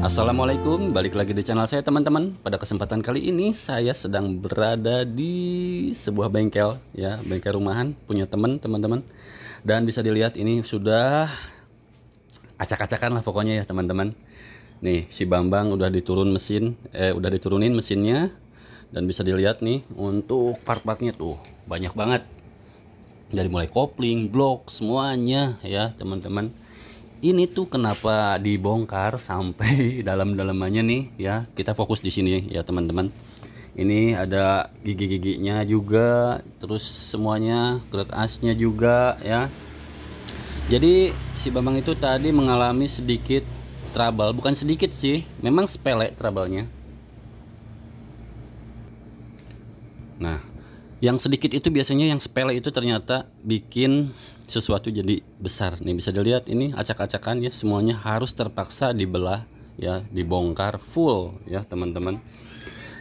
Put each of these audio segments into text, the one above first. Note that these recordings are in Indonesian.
Assalamualaikum, balik lagi di channel saya teman-teman. Pada kesempatan kali ini saya sedang berada di sebuah bengkel ya, bengkel rumahan punya teman-teman. Dan bisa dilihat ini sudah acak-acakan lah pokoknya ya teman-teman. Nih si Bambang udah udah diturunin mesinnya. Dan bisa dilihat nih untuk part-partnya tuh banyak banget. Dari mulai kopling, blok, semuanya ya teman-teman. Ini tuh kenapa dibongkar sampai dalam-dalamannya nih ya. Kita fokus di sini ya teman-teman. Ini ada gigi-giginya juga, terus semuanya, krek asnya juga ya. Jadi si Bambang itu tadi mengalami sedikit trouble, bukan sedikit sih, memang sepele trouble-nya. Nah, yang sedikit itu biasanya yang sepele itu ternyata bikin sesuatu jadi besar. Nih bisa dilihat ini acak-acakan ya, semuanya harus terpaksa dibelah ya, dibongkar full ya teman-teman.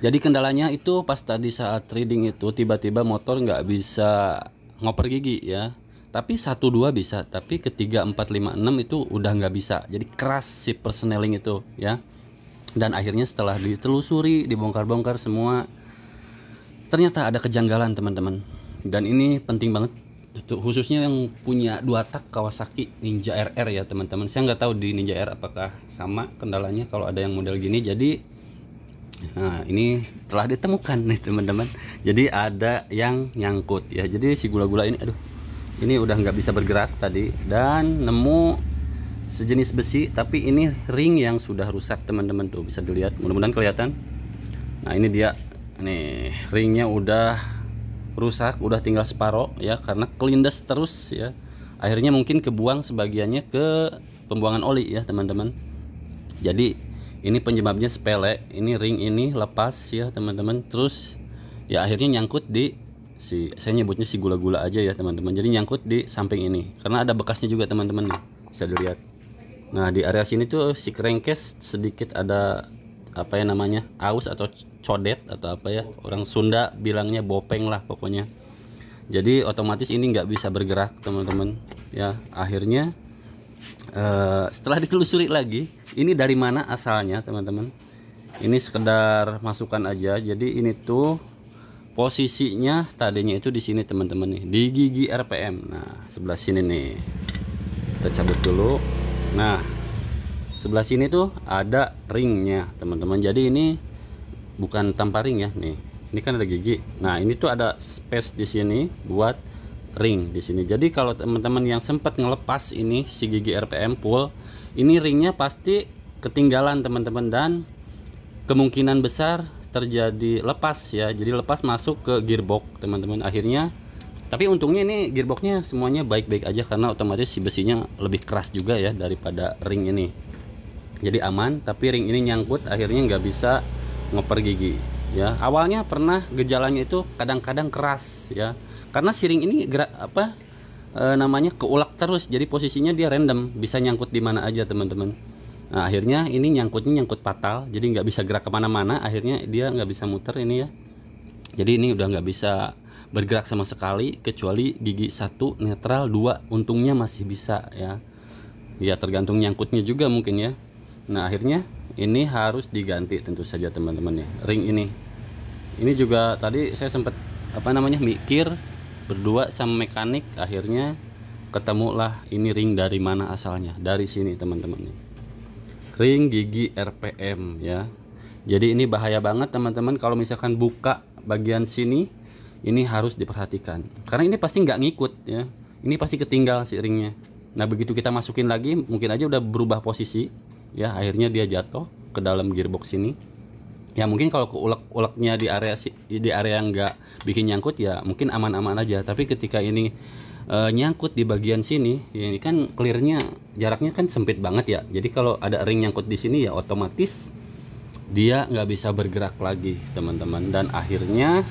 Jadi kendalanya itu pas tadi saat reading itu tiba-tiba motor nggak bisa ngoper gigi ya. Tapi 1-2 bisa, tapi ketiga 4 5 6 itu udah nggak bisa. Jadi keras si persneling itu ya. Dan akhirnya setelah ditelusuri, dibongkar-bongkar semua, ternyata ada kejanggalan teman-teman. Dan ini penting banget, khususnya yang punya 2 tak Kawasaki Ninja RR ya teman-teman. Saya nggak tahu di Ninja R apakah sama kendalanya kalau ada yang model gini. Jadi nah ini telah ditemukan nih teman-teman. Jadi ada yang nyangkut ya. Jadi si gula-gula ini ini udah nggak bisa bergerak tadi. Dan nemu sejenis besi, tapi ini ring yang sudah rusak teman-teman. Tuh bisa dilihat, mudah-mudahan kelihatan. Nah ini dia nih, ringnya udah rusak, udah tinggal separoh ya, karena kelindes terus ya. Akhirnya mungkin kebuang sebagiannya ke pembuangan oli ya teman-teman. Jadi ini penyebabnya sepele, ini ring ini lepas ya teman-teman. Terus ya akhirnya nyangkut di saya nyebutnya si gula-gula aja ya teman-teman. Jadi nyangkut di samping ini, karena ada bekasnya juga teman-teman nih, bisa dilihat. Nah di area sini tuh si crankcase sedikit ada apa ya namanya, aus atau codet atau apa ya, orang Sunda bilangnya bopeng lah pokoknya. Jadi otomatis ini nggak bisa bergerak teman-teman ya. Akhirnya setelah ditelusuri lagi, ini dari mana asalnya teman-teman, ini sekedar masukan aja. Jadi ini tuh posisinya tadinya itu di sini teman-teman nih, di gigi RPM. Nah sebelah sini nih, kita cabut dulu. Nah sebelah sini tuh ada ringnya teman-teman. Jadi ini bukan tanpa ring ya nih. Ini kan ada gigi. Nah ini tuh ada space di sini buat ring di sini. Jadi kalau teman-teman yang sempat ngelepas ini si gigi RPM full, ini ringnya pasti ketinggalan teman-teman, dan kemungkinan besar terjadi lepas ya. Jadi lepas masuk ke gearbox teman-teman akhirnya. Tapi untungnya ini gearboxnya semuanya baik-baik aja, karena otomatis si besinya lebih keras juga ya daripada ring ini. Jadi aman. Tapi ring ini nyangkut, akhirnya nggak bisa ngoper gigi ya. Awalnya pernah gejalanya itu kadang-kadang keras ya, karena si ring ini gerak namanya keulak terus. Jadi posisinya dia random, bisa nyangkut di mana aja teman-teman. Nah akhirnya ini nyangkut fatal, jadi nggak bisa gerak kemana-mana. Akhirnya dia nggak bisa muter ini ya. Jadi ini udah nggak bisa bergerak sama sekali, kecuali gigi 1 netral, 2 untungnya masih bisa ya. Ya tergantung nyangkutnya juga mungkin ya. Nah akhirnya ini harus diganti tentu saja teman-teman ya, ring ini. Ini juga tadi saya sempat mikir berdua sama mekanik, akhirnya ketemulah ini ring dari mana asalnya, dari sini teman-teman nih, ring gigi RPM ya. Jadi ini bahaya banget teman-teman, kalau misalkan buka bagian sini ini harus diperhatikan, karena ini pasti nggak ngikut ya, ini pasti ketinggal si ringnya. Nah begitu kita masukin lagi, mungkin aja udah berubah posisi ya, akhirnya dia jatuh ke dalam gearbox ini ya. Mungkin kalau keulek-uleknya di area yang nggak bikin nyangkut ya mungkin aman-aman aja. Tapi ketika ini nyangkut di bagian sini ya, ini kan clearnya jaraknya kan sempit banget ya. Jadi kalau ada ring nyangkut di sini ya otomatis dia nggak bisa bergerak lagi teman-teman, dan akhirnya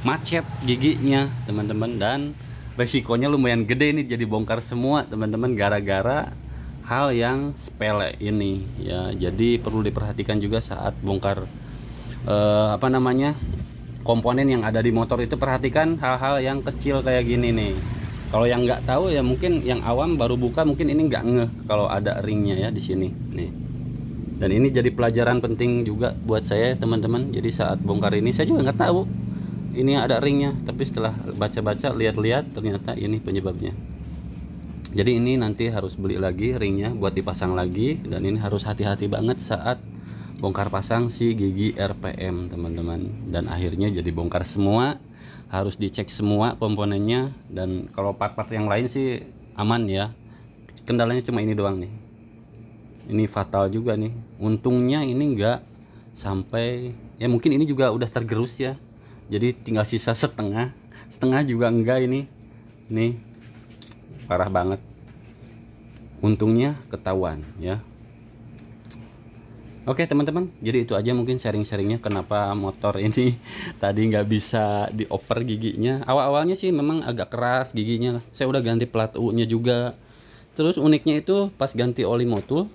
macet giginya teman-teman. Dan resikonya lumayan gede nih, jadi bongkar semua teman-teman gara-gara hal yang sepele ini ya. Jadi perlu diperhatikan juga saat bongkar komponen yang ada di motor itu. Perhatikan hal-hal yang kecil kayak gini nih. Kalau yang nggak tahu ya, mungkin yang awam baru buka mungkin ini nggak ngeh kalau ada ringnya ya di sini nih. Dan ini jadi pelajaran penting juga buat saya teman-teman. Jadi saat bongkar ini saya juga nggak tahu ini ada ringnya, tapi setelah baca-baca, lihat-lihat, ternyata ini penyebabnya. Jadi ini nanti harus beli lagi ringnya buat dipasang lagi, dan ini harus hati-hati banget saat bongkar pasang si gigi RPM teman-teman. Dan akhirnya jadi bongkar semua, harus dicek semua komponennya. Dan kalau part-part yang lain sih aman ya, kendalanya cuma ini doang nih. Ini fatal juga nih. Untungnya ini enggak sampai, ya mungkin ini juga udah tergerus ya, jadi tinggal sisa setengah juga enggak. Ini parah banget. Untungnya ketahuan ya. Oke teman-teman, jadi itu aja mungkin sharing-sharingnya kenapa motor ini tadi nggak bisa dioper giginya. Awal-awalnya sih memang agak keras giginya, saya udah ganti plat U nya juga. Terus uniknya itu pas ganti oli motul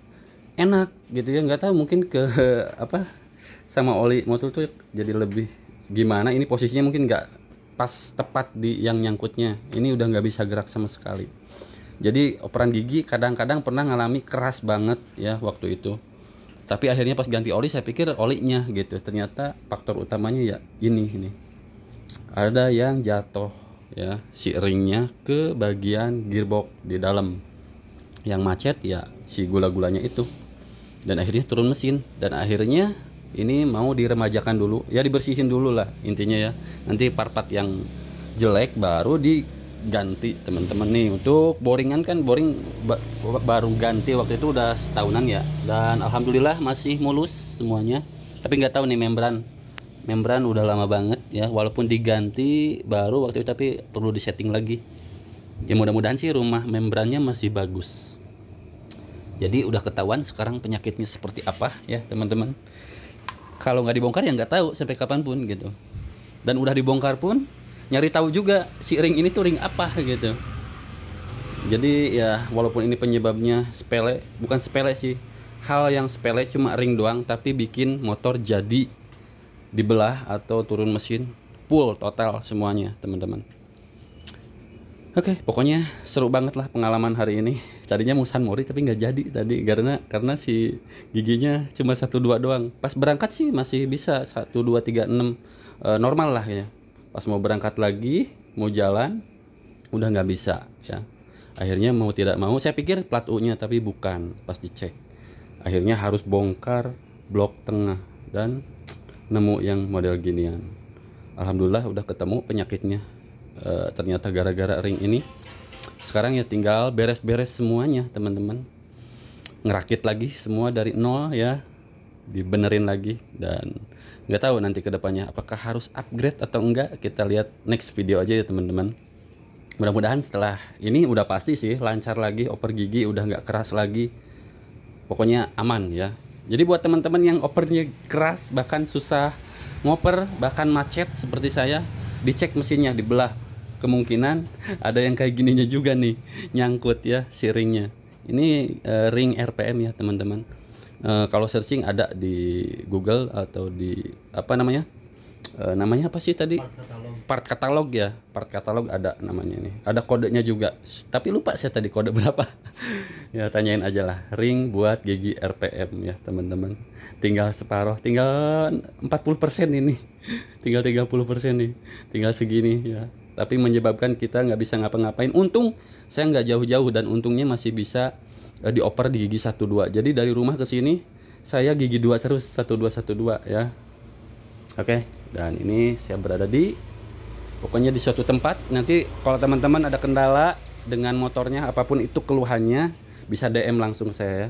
enak gitu ya, nggak tahu mungkin ke apa sama oli motul tuh jadi lebih gimana. Ini posisinya mungkin nggak pas tepat di yang nyangkutnya, ini udah nggak bisa gerak sama sekali. Jadi operan gigi kadang-kadang pernah ngalami keras banget ya waktu itu, tapi akhirnya pas ganti oli saya pikir olinya gitu, ternyata faktor utamanya ya ini ada yang jatuh ya, si ringnya ke bagian gearbox di dalam. Yang macet ya si gula-gulanya itu, dan akhirnya turun mesin. Dan akhirnya ini mau diremajakan dulu ya, dibersihin dulu lah intinya ya. Nanti part-part yang jelek baru diganti teman-teman nih. Untuk boringan kan boring baru ganti waktu itu udah setahunan ya, dan alhamdulillah masih mulus semuanya. Tapi nggak tahu nih membran udah lama banget ya, walaupun diganti baru waktu itu, tapi perlu disetting lagi ya. Mudah-mudahan sih rumah membrannya masih bagus. Jadi udah ketahuan sekarang penyakitnya seperti apa ya teman-teman. Kalau nggak dibongkar ya nggak tahu sampai kapanpun gitu. Dan udah dibongkar pun nyari tahu juga si ring ini tuh ring apa gitu. Jadi ya walaupun ini penyebabnya sepele, bukan sepele sih, hal yang sepele cuma ring doang, tapi bikin motor jadi dibelah atau turun mesin full total semuanya teman-teman. Oke, pokoknya seru banget lah pengalaman hari ini. Tadinya mau San Mori tapi nggak jadi tadi karena si giginya cuma 1-2 doang. Pas berangkat sih masih bisa 1-2-3-6 normal lah ya. Pas mau berangkat lagi mau jalan udah nggak bisa ya. Akhirnya mau tidak mau saya pikir plat U nya, tapi bukan. Pas dicek akhirnya harus bongkar blok tengah dan nemu yang model ginian. Alhamdulillah udah ketemu penyakitnya. Ternyata gara-gara ring ini. Sekarang ya tinggal beres-beres semuanya teman-teman, ngerakit lagi semua dari nol ya, dibenerin lagi. Dan nggak tahu nanti kedepannya apakah harus upgrade atau enggak, kita lihat next video aja ya teman-teman. Mudah-mudahan setelah ini udah pasti sih lancar lagi, oper gigi udah nggak keras lagi, pokoknya aman ya. Jadi buat teman-teman yang opernya keras bahkan susah ngoper, bahkan macet seperti saya, dicek mesinnya, dibelah. Kemungkinan ada yang kayak gininya juga nih, nyangkut ya si ringnya. Ini ring RPM ya teman-teman. Kalau searching ada di Google atau di apa namanya, namanya apa sih tadi, part katalog ya, part katalog ada namanya nih, ada kodenya juga, tapi lupa saya tadi kode berapa. Ya tanyain aja lah, ring buat gigi RPM ya teman-teman. Tinggal separuh, tinggal 40% ini, tinggal 30% nih, tinggal segini ya. Tapi menyebabkan kita nggak bisa ngapa-ngapain. Untung saya nggak jauh-jauh, dan untungnya masih bisa dioper di gigi 1-2. Jadi dari rumah ke sini saya gigi 2 terus, 1-2 ya. Oke, dan ini saya berada di pokoknya di suatu tempat. Nanti kalau teman-teman ada kendala dengan motornya, apapun itu keluhannya, bisa DM langsung saya ya.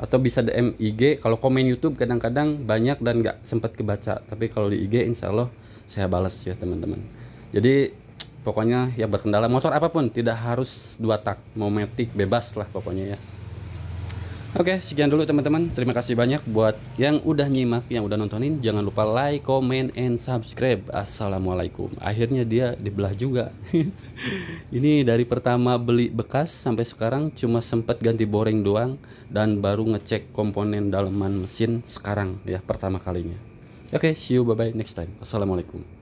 Atau bisa DM IG. Kalau komen YouTube kadang-kadang banyak dan nggak sempat kebaca, tapi kalau di IG insya Allah saya balas ya teman-teman. Jadi pokoknya ya berkendala motor apapun, tidak harus 2 tak, mau matic, bebas lah pokoknya ya. Oke, sekian dulu teman-teman. Terima kasih banyak buat yang udah nyimak, yang udah nontonin. Jangan lupa like, comment, and subscribe. Assalamualaikum. Akhirnya dia dibelah juga. Ini dari pertama beli bekas sampai sekarang cuma sempat ganti boring doang, dan baru ngecek komponen daleman mesin sekarang ya, pertama kalinya. Oke, see you, bye bye next time. Assalamualaikum.